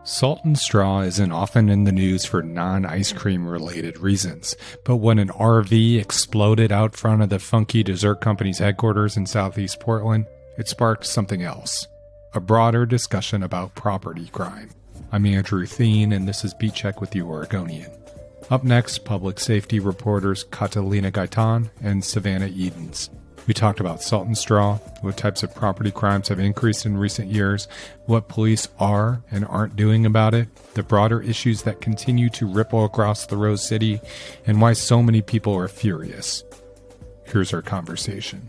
Salt and straw isn't often in the news for non-ice cream related reasons, but when an RV exploded out front of the Funky Dessert Company's headquarters in southeast Portland, it sparked something else, a broader discussion about property crime. I'm Andrew Thien, and this is Beat Check with the Oregonian. Up next, public safety reporters Catalina Gaitán and Savannah Eadens. We talked about salt and straw, what types of property crimes have increased in recent years, what police are and aren't doing about it, the broader issues that continue to ripple across the Rose City, and why so many people are furious. Here's our conversation.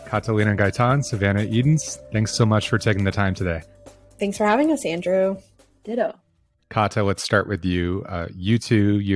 Catalina Gaitán, Savannah Eadens, thanks so much for taking the time today. Thanks for having us, Andrew. Ditto. Kata, let's start with you. You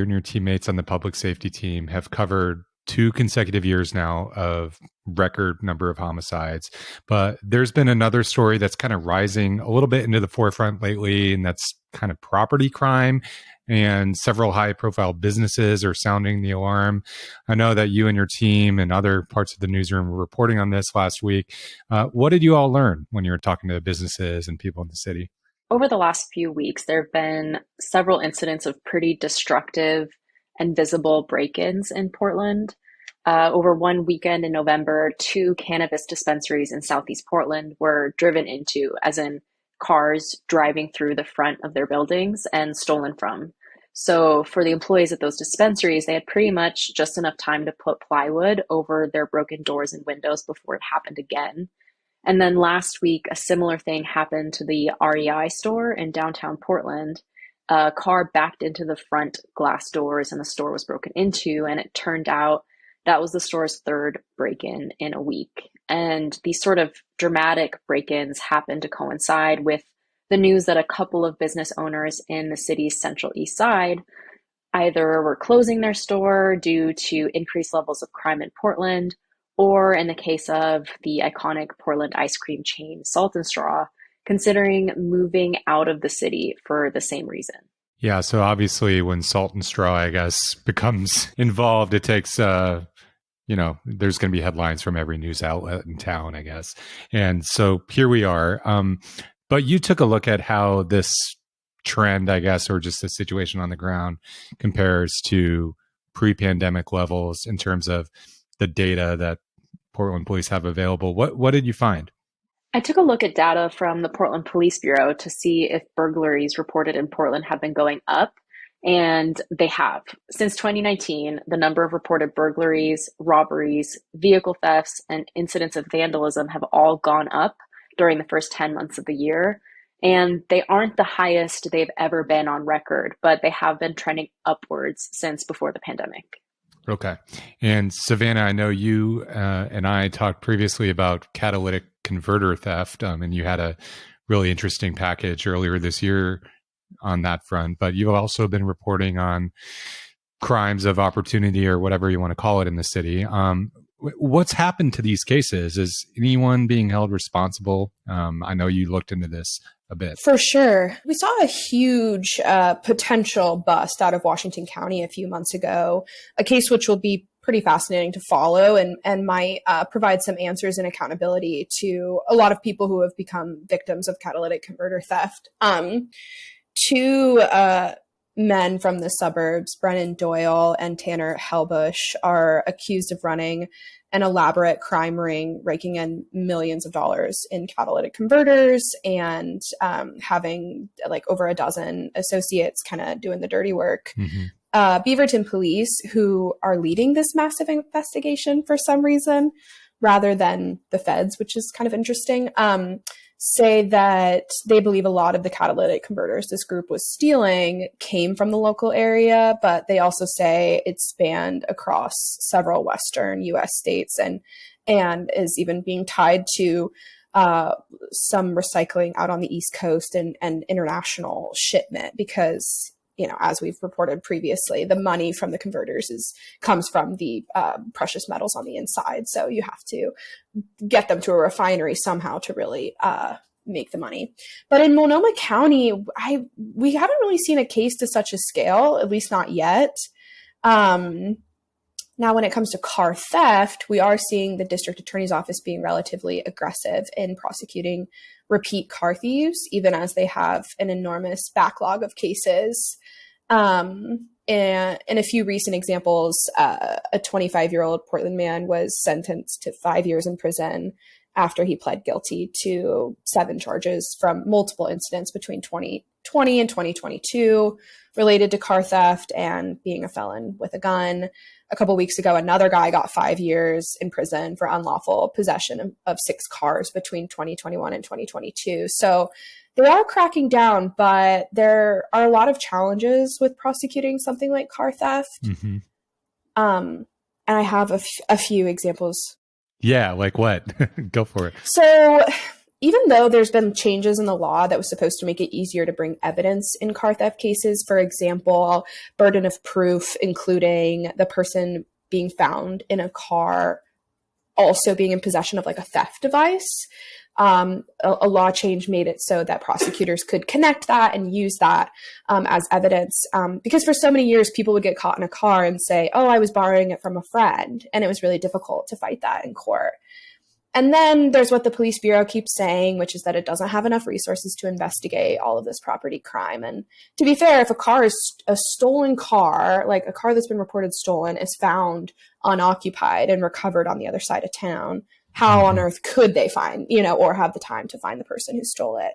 and your teammates on the public safety team have covered 2 consecutive years now of record number of homicides. But there's been another story that's kind of rising a little bit into the forefront lately, and that's kind of property crime. And several high-profile businesses are sounding the alarm. I know that you and your team and other parts of the newsroom were reporting on this last week. What did you all learn when you were talking to businesses and people in the city? Over the last few weeks, there have been several incidents of pretty destructive and visible break-ins in Portland. Over one weekend in November, 2 cannabis dispensaries in Southeast Portland were driven into, as in cars driving through the front of their buildings and stolen from. So for the employees at those dispensaries, they had pretty much just enough time to put plywood over their broken doors and windows before it happened again. And then last week, a similar thing happened to the REI store in downtown Portland. A car backed into the front glass doors and the store was broken into, and it turned out that was the store's 3rd break-in in a week. And these sort of dramatic break-ins happened to coincide with the news that a couple of business owners in the city's Central East Side either were closing their store due to increased levels of crime in Portland, or in the case of the iconic Portland ice cream chain Salt and Straw, considering moving out of the city for the same reason. Yeah, so obviously when Salt and Straw, I guess, becomes involved, it takes, there's going to be headlines from every news outlet in town, I guess. And so here we are. But you took a look at how this trend, I guess, or just the situation on the ground compares to pre-pandemic levels in terms of the data that Portland police have available. What did you find? I took a look at data from the Portland Police Bureau to see if burglaries reported in Portland have been going up, and they have. Since 2019, the number of reported burglaries, robberies, vehicle thefts, and incidents of vandalism have all gone up during the first 10 months of the year. And they aren't the highest they've ever been on record, but they have been trending upwards since before the pandemic. Okay. And Savannah, I know you and I talked previously about catalytic converter theft, and you had a really interesting package earlier this year on that front. But you've also been reporting on crimes of opportunity, or whatever you want to call it, in the city. What's happened to these cases? Is anyone being held responsible? I know you looked into this a bit. For sure. We saw a huge potential bust out of Washington County a few months ago, a case which will be pretty fascinating to follow and might provide some answers and accountability to a lot of people who have become victims of catalytic converter theft. 2 men from the suburbs, Brennan Doyle and Tanner Helbush, are accused of running an elaborate crime ring, raking in millions of dollars in catalytic converters and having like over a dozen associates kind of doing the dirty work. Mm-hmm. Beaverton police, who are leading this massive investigation for some reason, rather than the feds, which is kind of interesting, say that they believe a lot of the catalytic converters this group was stealing came from the local area, but they also say it spanned across several Western U.S. states and is even being tied to some recycling out on the East Coast and international shipment because, as we've reported previously, the money from the converters comes from the precious metals on the inside. So you have to get them to a refinery somehow to really make the money. But in Multnomah County, we haven't really seen a case to such a scale, at least not yet. Now, when it comes to car theft, we are seeing the district attorney's office being relatively aggressive in prosecuting repeat car thieves, even as they have an enormous backlog of cases. And in a few recent examples, a 25-year-old Portland man was sentenced to 5 years in prison after he pled guilty to 7 charges from multiple incidents between 2020 and 2022 related to car theft and being a felon with a gun. A couple weeks ago, another guy got 5 years in prison for unlawful possession of 6 cars between 2021 and 2022. So they are cracking down, but there are a lot of challenges with prosecuting something like car theft. Mm-hmm. And I have a few examples. Yeah, like what? Go for it. So even though there's been changes in the law that was supposed to make it easier to bring evidence in car theft cases, for example, burden of proof, including the person being found in a car also being in possession of like a theft device, a law change made it so that prosecutors could connect that and use that as evidence. Because for so many years, people would get caught in a car and say, oh, I was borrowing it from a friend. And it was really difficult to fight that in court. And then there's what the police bureau keeps saying, which is that it doesn't have enough resources to investigate all of this property crime. And to be fair, if a car is a stolen car, like a car that's been reported stolen, is found unoccupied and recovered on the other side of town, how on earth could they find, or have the time to find the person who stole it?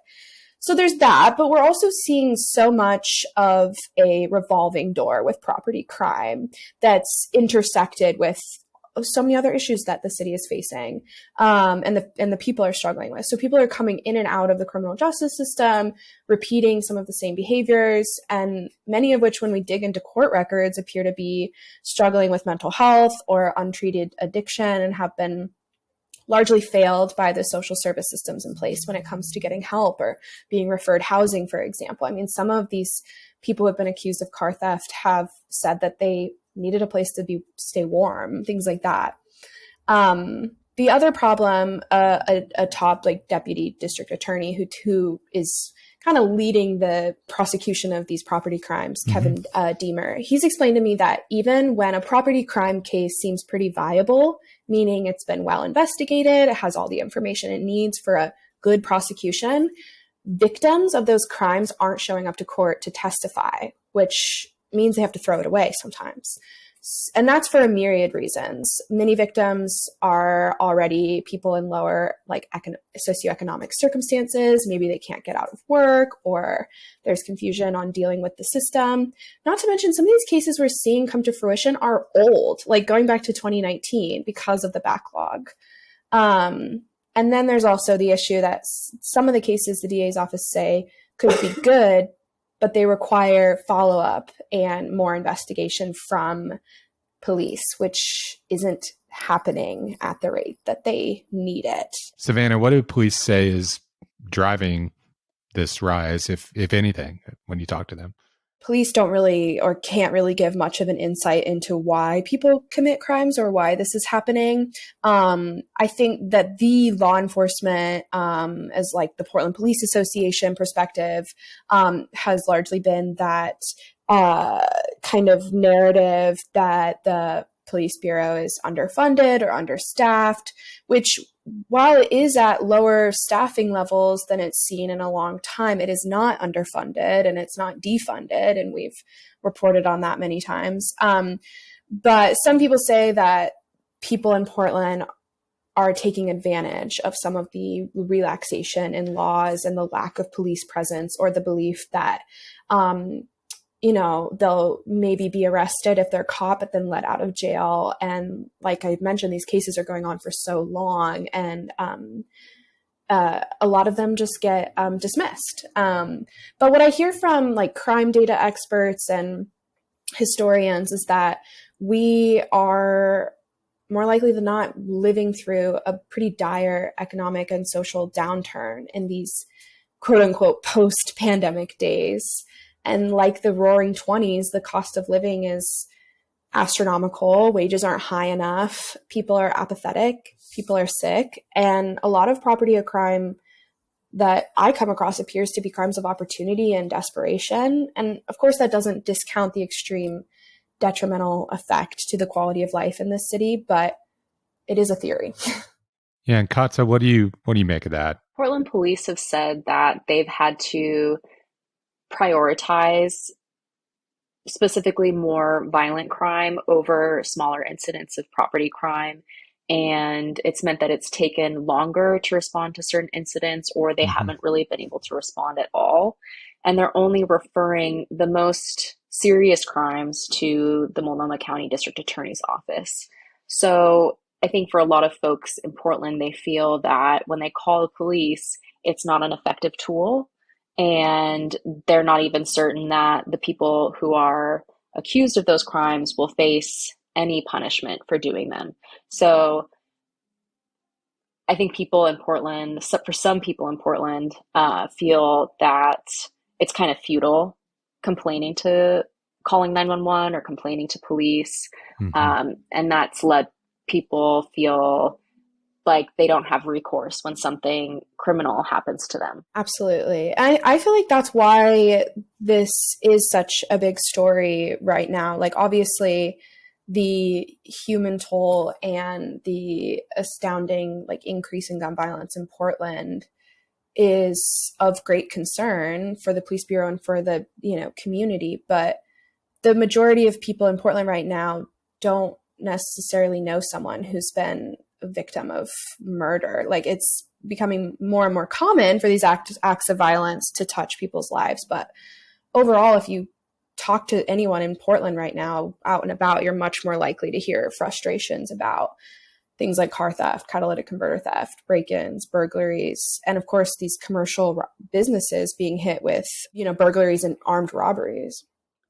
So there's that, but we're also seeing so much of a revolving door with property crime that's intersected with so many other issues that the city is facing, and the people are struggling with. So people are coming in and out of the criminal justice system, repeating some of the same behaviors, and many of which, when we dig into court records, appear to be struggling with mental health or untreated addiction and have been largely failed by the social service systems in place when it comes to getting help or being referred housing, for example. I mean, some of these people who have been accused of car theft have said that they needed a place to stay warm, things like that. The other problem, a top deputy district attorney who is kind of leading the prosecution of these property crimes, Kevin Deemer, he's explained to me that even when a property crime case seems pretty viable, meaning it's been well investigated, it has all the information it needs for a good prosecution, victims of those crimes aren't showing up to court to testify, which means they have to throw it away sometimes. And that's for a myriad reasons. Many victims are already people in lower socioeconomic circumstances. Maybe they can't get out of work, or there's confusion on dealing with the system. Not to mention, some of these cases we're seeing come to fruition are old, like going back to 2019 because of the backlog. And then there's also the issue that some of the cases the DA's office say could be good, but they require follow-up and more investigation from police, which isn't happening at the rate that they need it. Savannah, what do police say is driving this rise, if anything, when you talk to them? Police don't really or can't really give much of an insight into why people commit crimes or why this is happening. I think that the law enforcement, as like the Portland Police Association perspective, has largely been that kind of narrative that the police bureau is underfunded or understaffed, which, while it is at lower staffing levels than it's seen in a long time, it is not underfunded and it's not defunded. And we've reported on that many times. But some people say that people in Portland are taking advantage of some of the relaxation in laws and the lack of police presence, or the belief that, they'll maybe be arrested if they're caught, but then let out of jail. And like I mentioned, these cases are going on for so long, and a lot of them just get dismissed. But what I hear from crime data experts and historians is that we are more likely than not living through a pretty dire economic and social downturn in these quote unquote post-pandemic days. And like the roaring 20s, the cost of living is astronomical. Wages aren't high enough. People are apathetic. People are sick. And a lot of property crime that I come across appears to be crimes of opportunity and desperation. And of course, that doesn't discount the extreme detrimental effect to the quality of life in this city, but it is a theory. Yeah, and Katza, what do you make of that? Portland police have said that they've had to prioritize specifically more violent crime over smaller incidents of property crime. And it's meant that it's taken longer to respond to certain incidents, or they Hmm. haven't really been able to respond at all. And they're only referring the most serious crimes to the Multnomah County District Attorney's Office. So I think for a lot of folks in Portland, they feel that when they call the police, it's not an effective tool, and they're not even certain that the people who are accused of those crimes will face any punishment for doing them. So I think people in Portland, for some people in Portland, feel that it's kind of futile complaining to calling 911 or complaining to police. Hmm. And that's led people feel like they don't have recourse when something criminal happens to them. Absolutely. I feel like that's why this is such a big story right now. Like, obviously, the human toll and the astounding, like, increase in gun violence in Portland is of great concern for the police bureau and for the, community. But the majority of people in Portland right now don't necessarily know someone who's been a victim of murder. Like, it's becoming more and more common for these acts of violence to touch people's lives. But overall, if you talk to anyone in Portland right now out and about, you're much more likely to hear frustrations about things like car theft, catalytic converter theft, break-ins, burglaries, and of course these commercial businesses being hit with, burglaries and armed robberies.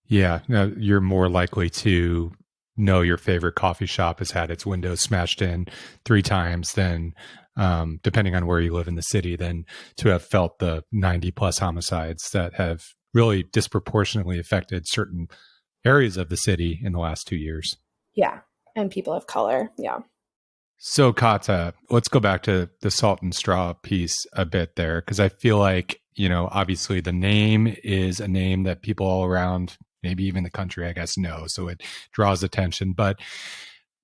Yeah, no, you're more likely to know your favorite coffee shop has had its windows smashed in 3 times than, depending on where you live in the city, than to have felt the 90 plus homicides that have really disproportionately affected certain areas of the city in the last 2 years. Yeah. And people of color. Yeah. So, Kata, let's go back to the salt and straw piece a bit there, because I feel like, obviously the name is a name that people all around, maybe even the country, I guess, know. So it draws attention. But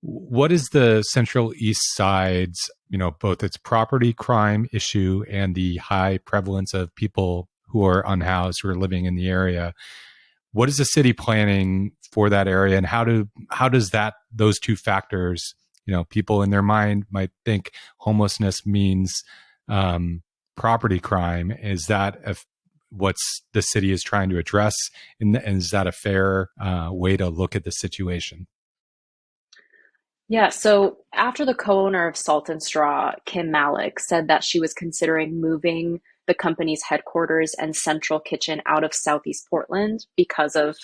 what is the Central East Side's, both its property crime issue and the high prevalence of people who are unhoused, who are living in the area? What is the city planning for that area, and how does those two factors, people in their mind might think homelessness means property crime. Is that what's the city is trying to address, and is that a fair way to look at the situation? Yeah, so after the co-owner of Salt and Straw, Kim Malik, said that she was considering moving the company's headquarters and central kitchen out of Southeast Portland because of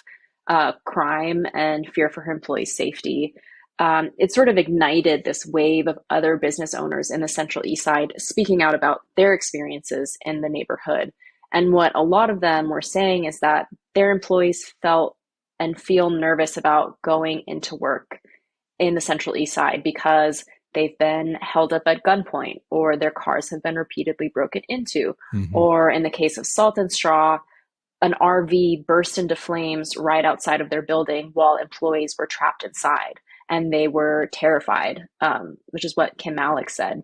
crime and fear for her employees' safety, it sort of ignited this wave of other business owners in the Central East Side speaking out about their experiences in the neighborhood. And what a lot of them were saying is that their employees felt and feel nervous about going into work in the Central East Side because they've been held up at gunpoint, or their cars have been repeatedly broken into, Mm-hmm. or in the case of Salt and Straw, an RV burst into flames right outside of their building while employees were trapped inside, and they were terrified, which is what Kim Malik said.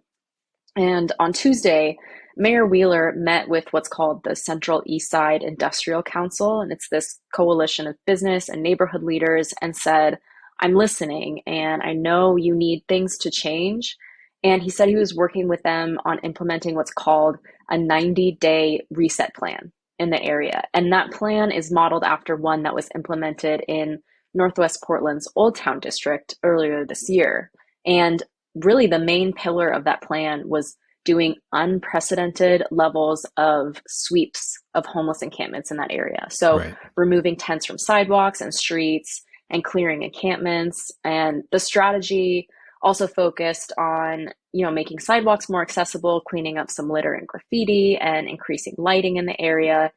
And on Tuesday, Mayor Wheeler met with what's called the Central East Side Industrial Council, and it's this coalition of business and neighborhood leaders, and said, I'm listening, and I know you need things to change. And he said he was working with them on implementing what's called a 90-day reset plan in the area. And that plan is modeled after one that was implemented in Northwest Portland's Old Town District earlier this year. And really, the main pillar of that plan was doing unprecedented levels of sweeps of homeless encampments in that area. So Right. removing tents from sidewalks and streets and clearing encampments. And the strategy also focused on, making sidewalks more accessible, cleaning up some litter and graffiti, and increasing lighting in the area.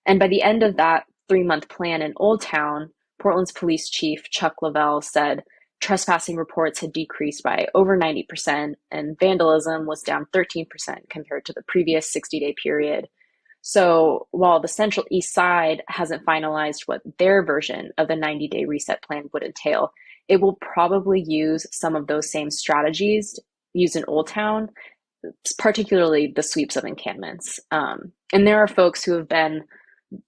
And by the end of that 3-month plan in Old Town, Portland's police chief, Chuck Lavelle, said trespassing reports had decreased by over 90%, and vandalism was down 13% compared to the previous 60-day period. So while the Central East Side hasn't finalized what their version of the 90-day reset plan would entail, it will probably use some of those same strategies used in Old Town, particularly the sweeps of encampments. And there are folks who have been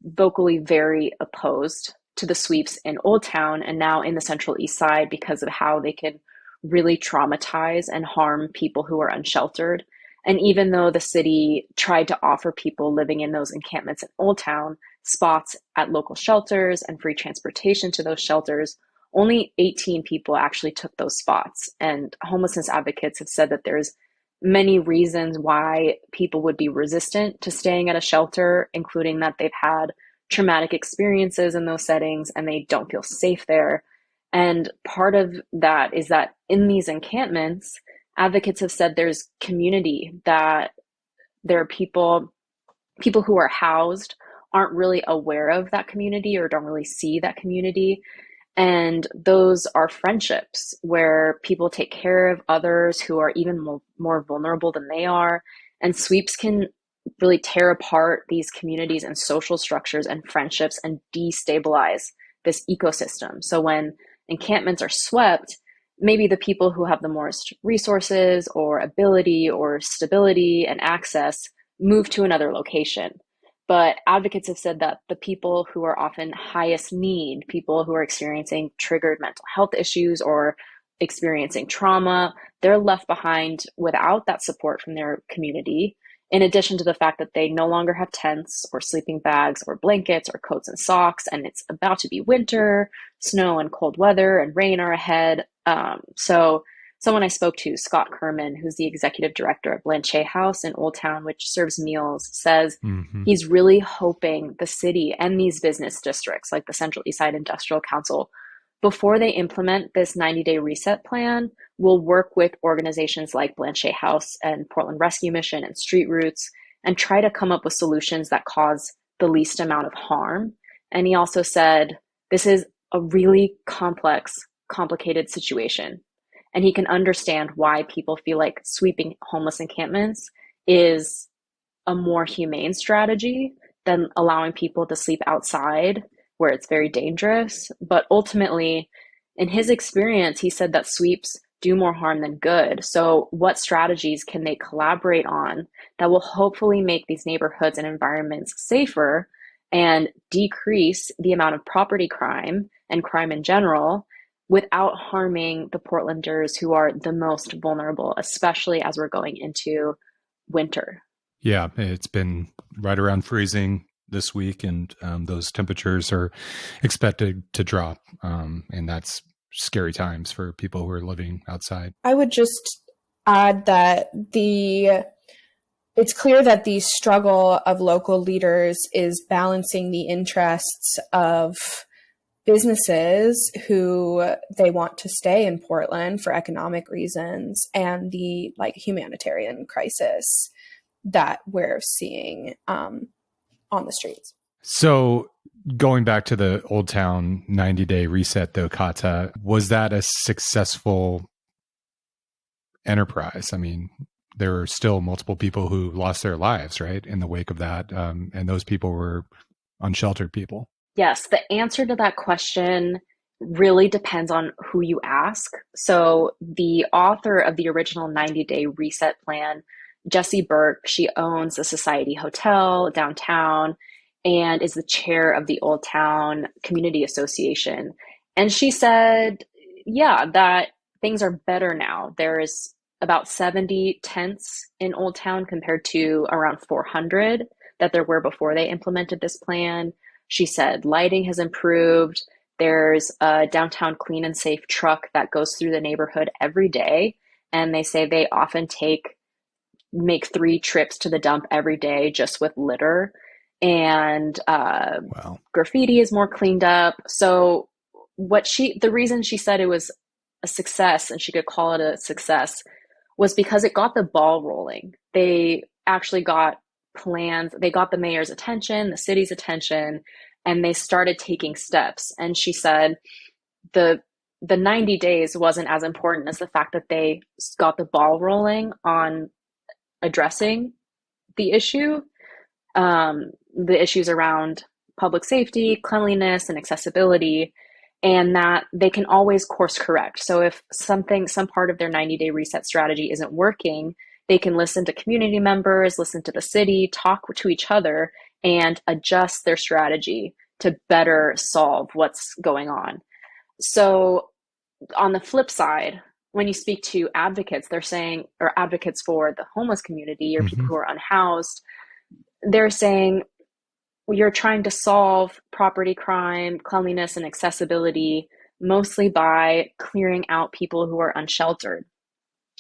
vocally very opposed to the sweeps in Old Town and now in the Central East Side because of how they can really traumatize and harm people who are unsheltered. And even though the city tried to offer people living in those encampments in Old Town spots at local shelters and free transportation to those shelters, only 18 people actually took those spots. And homelessness advocates have said that there's many reasons why people would be resistant to staying at a shelter, including that they've had traumatic experiences in those settings and they don't feel safe there. And part of that is that in these encampments, advocates have said there's community, that there are people who are housed aren't really aware of that community or don't really see that community. And those are friendships where people take care of others who are even more vulnerable than they are. And sweeps can really tear apart these communities and social structures and friendships and destabilize this ecosystem. So when encampments are swept, maybe the people who have the most resources or ability or stability and access move to another location. But advocates have said that the people who are often highest need, people who are experiencing triggered mental health issues or experiencing trauma, they're left behind without that support from their community, in addition to the fact that they no longer have tents or sleeping bags or blankets or coats and socks, and it's about to be winter, snow and cold weather and rain are ahead. So someone I spoke to, Scott Kerman, who's the executive director of Blanchet House in Old Town, which serves meals, says he's really hoping the city and these business districts like the Central East Side Industrial Council, before they implement this 90-day reset plan, will work with organizations like Blanchet House and Portland Rescue Mission and Street Roots and try to come up with solutions that cause the least amount of harm. And he also said, this is a really complex, complicated situation. And he can understand why people feel like sweeping homeless encampments is a more humane strategy than allowing people to sleep outside where it's very dangerous. But ultimately, in his experience, he said that sweeps do more harm than good. So what strategies can they collaborate on that will hopefully make these neighborhoods and environments safer and decrease the amount of property crime and crime in general without harming the Portlanders who are the most vulnerable, especially as we're going into winter? Yeah, it's been right around freezing this week, and those temperatures are expected to drop. And that's scary times for people who are living outside. I would just add that it's clear that the struggle of local leaders is balancing the interests of businesses who they want to stay in Portland for economic reasons and the humanitarian crisis that we're seeing on the streets. So going back to the Old Town 90-day reset, though, Kata, was that a successful enterprise? I mean, there were still multiple people who lost their lives, right, in the wake of that. And those people were unsheltered people. Yes, the answer to that question really depends on who you ask. So the author of the original 90-day reset plan, Jessie Burke, she owns a Society Hotel downtown and is the chair of the Old Town Community Association. And she said, yeah, that things are better now. There's about 70 tents in Old Town compared to around 400 that there were before they implemented this plan. She said lighting has improved. There's a downtown clean and safe truck that goes through the neighborhood every day. And they say they often make 3 trips to the dump every day just with litter. And Wow. Graffiti is more cleaned up. So the reason she said it was a success and she could call it a success was because it got the ball rolling. They actually got plans. They got the mayor's attention, the city's attention, and they started taking steps. And she said the 90 days wasn't as important as the fact that they got the ball rolling on addressing the issues around public safety, cleanliness, and accessibility, and that they can always course correct. So if some part of their 90-day reset strategy isn't working, they can listen to community members, listen to the city, talk to each other, and adjust their strategy to better solve what's going on. So on the flip side, when you speak to advocates, they're saying, or advocates for the homeless community or people who are unhoused, they're saying, you're trying to solve property crime, cleanliness, and accessibility mostly by clearing out people who are unsheltered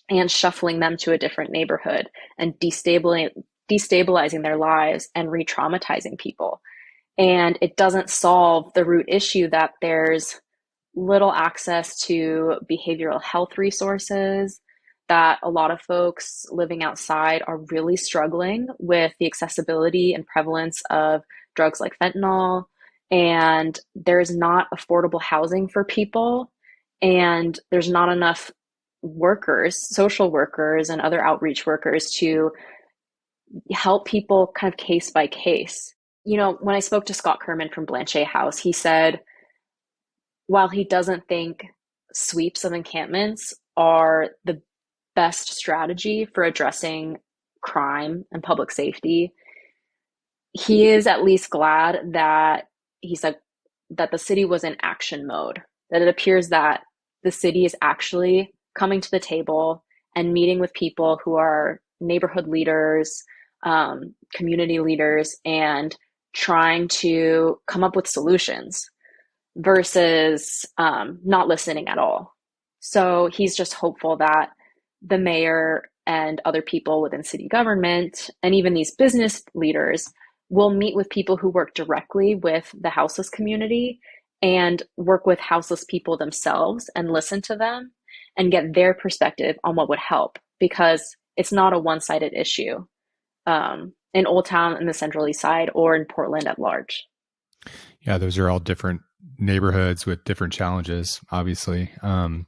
and shuffling them to a different neighborhood and destabilizing their lives and re-traumatizing people. And it doesn't solve the root issue that there's little access to behavioral health resources, that a lot of folks living outside are really struggling with the accessibility and prevalence of drugs like fentanyl, and there's not affordable housing for people, and there's not enough workers, social workers, and other outreach workers to help people kind of case by case. You know, when I spoke to Scott Kerman from Blanchet House, he said, while he doesn't think sweeps of encampments are the best strategy for addressing crime and public safety, he is at least glad that he said that the city was in action mode, that it appears that the city is actually coming to the table and meeting with people who are neighborhood leaders, community leaders, and trying to come up with solutions versus not listening at all. So he's just hopeful that the mayor and other people within city government and even these business leaders will meet with people who work directly with the houseless community and work with houseless people themselves and listen to them and get their perspective on what would help, because it's not a one-sided issue in Old Town, in the Central East Side, or in Portland at large. Yeah, those are all different neighborhoods with different challenges, obviously. I'm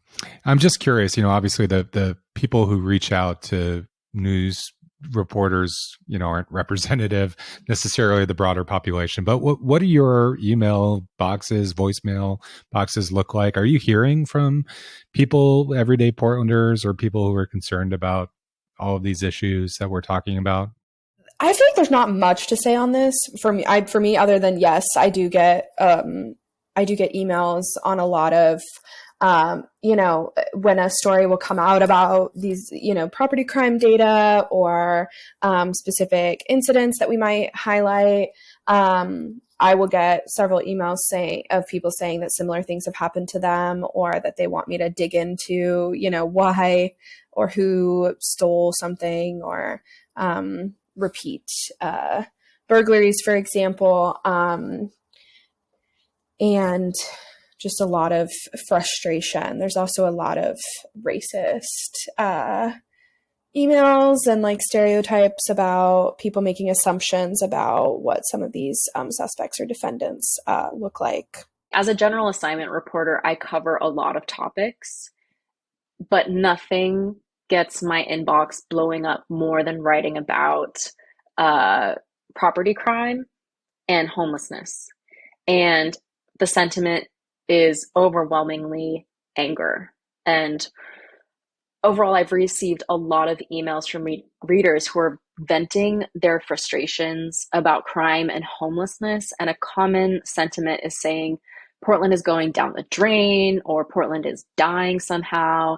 just curious, obviously the people who reach out to news reporters, aren't representative necessarily of the broader population, but what do your email boxes, voicemail boxes look like? Are you hearing from people, everyday Portlanders, or people who are concerned about all of these issues that we're talking about? I feel like there's not much to say on this for me, other than, yes, I do get emails on a lot of, when a story will come out about these, property crime data or specific incidents that we might highlight. I will get several emails of people saying that similar things have happened to them, or that they want me to dig into, why or who stole something, or repeat burglaries, for example, and just a lot of frustration. There's also a lot of racist emails and stereotypes about people making assumptions about what some of these suspects or defendants look like. As a general assignment reporter, I cover a lot of topics, but nothing gets my inbox blowing up more than writing about property crime and homelessness. And the sentiment is overwhelmingly anger. And overall, I've received a lot of emails from readers who are venting their frustrations about crime and homelessness. And a common sentiment is saying Portland is going down the drain, or Portland is dying somehow.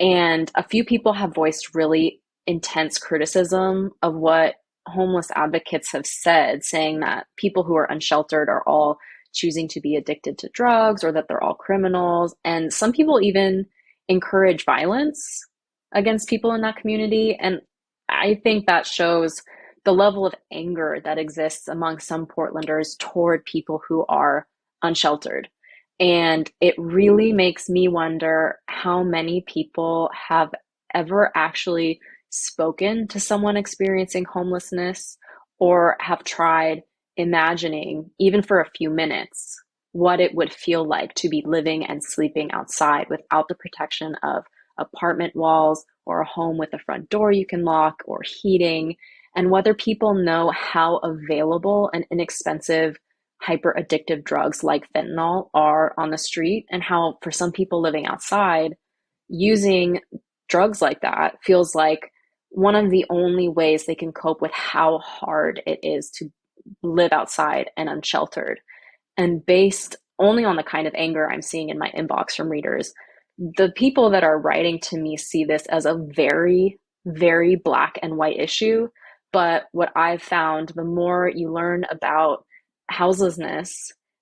And a few people have voiced really intense criticism of what homeless advocates have said, saying that people who are unsheltered are all choosing to be addicted to drugs, or that they're all criminals. And some people even encourage violence against people in that community. And I think that shows the level of anger that exists among some Portlanders toward people who are unsheltered. And it really makes me wonder how many people have ever actually spoken to someone experiencing homelessness, or have tried imagining, even for a few minutes, what it would feel like to be living and sleeping outside without the protection of apartment walls, or a home with a front door you can lock, or heating, and whether people know how available and inexpensive hyper addictive drugs like fentanyl are on the street, and how for some people living outside, using drugs like that feels like one of the only ways they can cope with how hard it is to live outside and unsheltered. And based only on the kind of anger I'm seeing in my inbox from readers, the people that are writing to me see this as a very, very black and white issue. But what I've found, the more you learn about houselessness,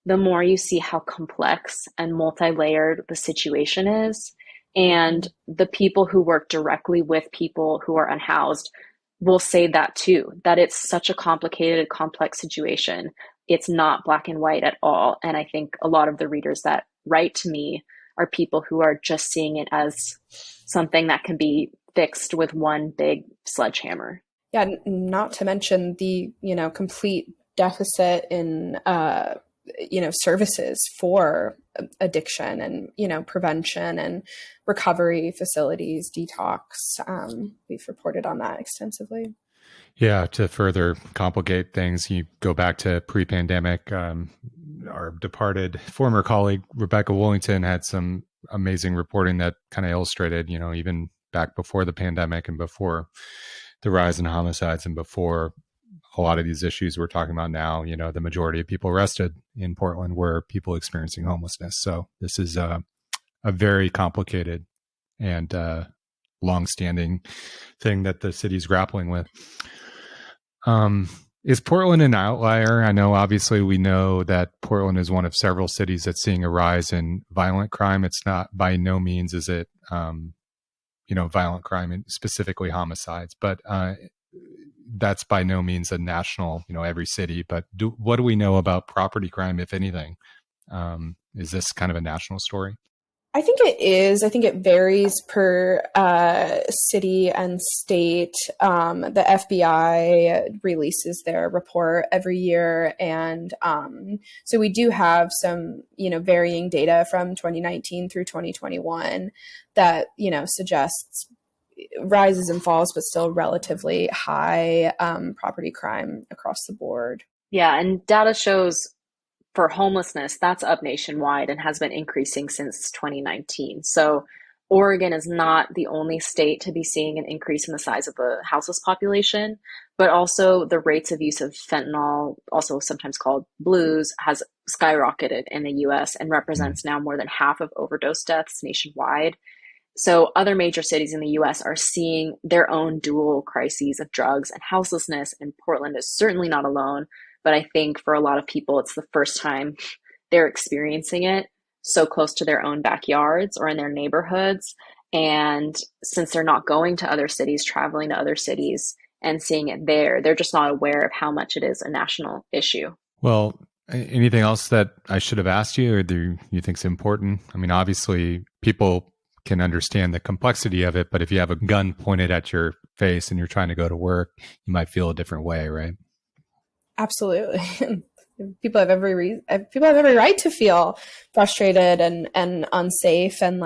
the more you see how complex and multi-layered the situation is. And the people who work directly with people who are unhoused will say that too, that it's such a complicated, complex situation. It's not black and white at all. And I think a lot of the readers that write to me are people who are just seeing it as something that can be fixed with one big sledgehammer. Yeah, not to mention the, complete deficit in, services for addiction and, prevention and recovery facilities, detox. We've reported on that extensively. Yeah, to further complicate things, you go back to pre-pandemic. Our departed former colleague, Rebecca Wollington, had some amazing reporting that kind of illustrated, even back before the pandemic and before the rise in homicides and before a lot of these issues we're talking about now, the majority of people arrested in Portland were people experiencing homelessness. So this is a very complicated and longstanding thing that the city's grappling with. Is Portland an outlier? I know, obviously, we know that Portland is one of several cities that's seeing a rise in violent crime. It's not, by no means is it, violent crime and specifically homicides, but that's by no means a national, every city. But what do we know about property crime, if anything? Is this kind of a national story? I think it is. I think it varies per city and state. The FBI releases their report every year. And so we do have some, varying data from 2019 through 2021 that, suggests rises and falls, but still relatively high property crime across the board. Yeah, and data shows for homelessness, that's up nationwide and has been increasing since 2019. So Oregon is not the only state to be seeing an increase in the size of the houseless population, but also the rates of use of fentanyl, also sometimes called blues, has skyrocketed in the US and represents now more than half of overdose deaths nationwide. So other major cities in the US are seeing their own dual crises of drugs and houselessness, and Portland is certainly not alone. But I think for a lot of people, it's the first time they're experiencing it so close to their own backyards or in their neighborhoods. And since they're not going to other cities, traveling to other cities and seeing it there, they're just not aware of how much it is a national issue. Well, anything else that I should have asked you or do you think is important? I mean, obviously, people can understand the complexity of it, but if you have a gun pointed at your face and you're trying to go to work, you might feel a different way, right? Absolutely. People have every right to feel frustrated and unsafe and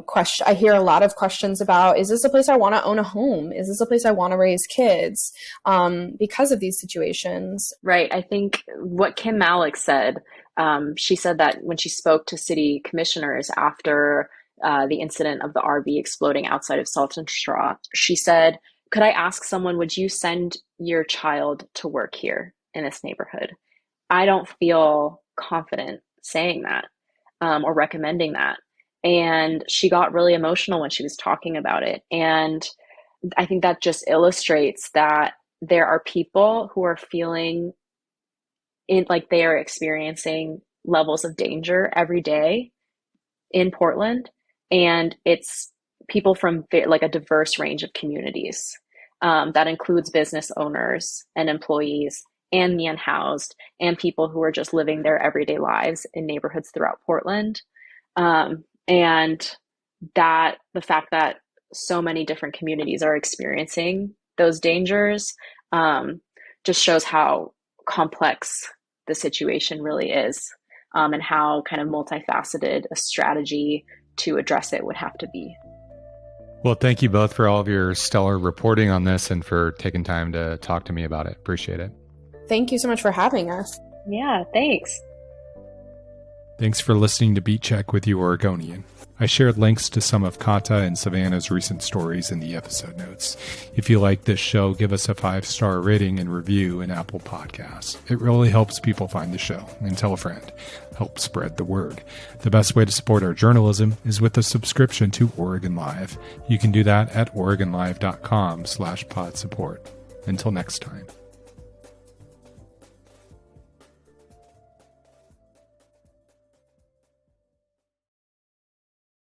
question. I hear a lot of questions about, is this a place I want to own a home? Is this a place I want to raise kids? Because of these situations. Right. I think what Kim Malik said, she said that when she spoke to city commissioners after the incident of the RV exploding outside of Salt and Straw, she said, could I ask someone, would you send your child to work here in this neighborhood? I don't feel confident saying that or recommending that. And she got really emotional when she was talking about it. And I think that just illustrates that there are people who are feeling like they are experiencing levels of danger every day in Portland. And it's people from like a diverse range of communities. That includes business owners and employees and the unhoused and people who are just living their everyday lives in neighborhoods throughout Portland. And that the fact that so many different communities are experiencing those dangers just shows how complex the situation really is and how kind of multifaceted a strategy to address it would have to be. Well, thank you both for all of your stellar reporting on this and for taking time to talk to me about it. Appreciate it. Thank you so much for having us. Yeah, thanks. Thanks for listening to Beat Check with you, Oregonian. I shared links to some of Kata and Savannah's recent stories in the episode notes. If you like this show, give us a 5-star rating and review in Apple Podcasts. It really helps people find the show. And tell a friend. Help spread the word. The best way to support our journalism is with a subscription to Oregon Live. You can do that at OregonLive.com/podsupport. Until next time.